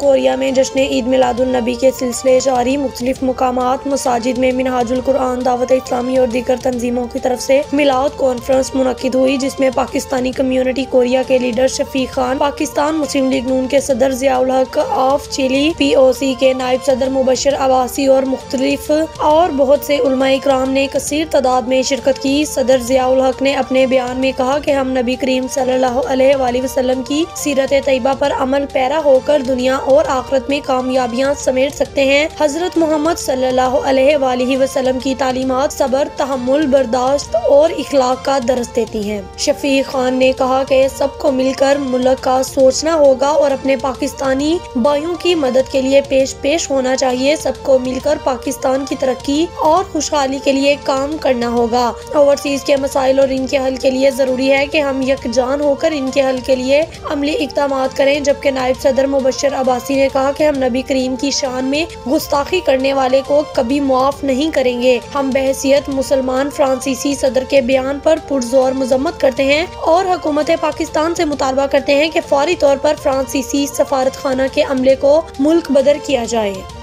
Korea में जश्न ईद मिलादुन नबी के सिलसिले जारी। मुख्तलिफ मुकामात मसाजिद में मिनहाजुल कुरान, दावत इस्लामी और दीगर तंजीमों की तरफ से मिलाद कॉन्फ्रेंस मुनक्किद हुई, जिसमें पाकिस्तानी कम्युनिटी कोरिया के लीडर शफीक खान, पाकिस्तान मुस्लिम लीग नून के सदर जियाउल हक ऑफ चिली, POC के नायब सदर मुबशर अब्बासी और मुख्तलिफ और बहुत से उलमा इकराम ने कसीर तादाद में शिरकत की। सदर जियाउल हक ने अपने बयान में कहा कि हम नबी करीम सल्लल्लाहु अलैहि वसल्लम की सीरत तैयबा पर अमल पैरा होकर दुनिया और आखिरत में कामयाबियां समेट सकते हैं। हजरत मोहम्मद सल्लल्लाहु अलैहि वसल्लम की तालीमात सब्र, तहम्मुल, बर्दाश्त और इखलाक का दर्स देती हैं। शफीक खान ने कहा कि सबको मिलकर मुल्क का सोचना होगा और अपने पाकिस्तानी भाइयों की मदद के लिए पेश होना चाहिए। सबको मिलकर पाकिस्तान की तरक्की और खुशहाली के लिए काम करना होगा। ओवरसीज के मसाइल और इनके हल के लिए जरूरी है कि हम यकजान होकर इनके हल के लिए अमली इक़दामात करें। जबकि नायब सदर मुबशर अब्बासी ने कहा कि हम नबी करीम की शान में गुस्ताखी करने वाले को कभी मुआफ नहीं करेंगे। हम बहसियत मुसलमान फ्रांसीसी सदर के बयान पर पुरजोर मजम्मत करते हैं और हुकूमत पाकिस्तान से मुतालबा करते हैं कि फौरी तौर पर फ्रांसीसी सफारतखाना के अमले को मुल्क बदर किया जाए।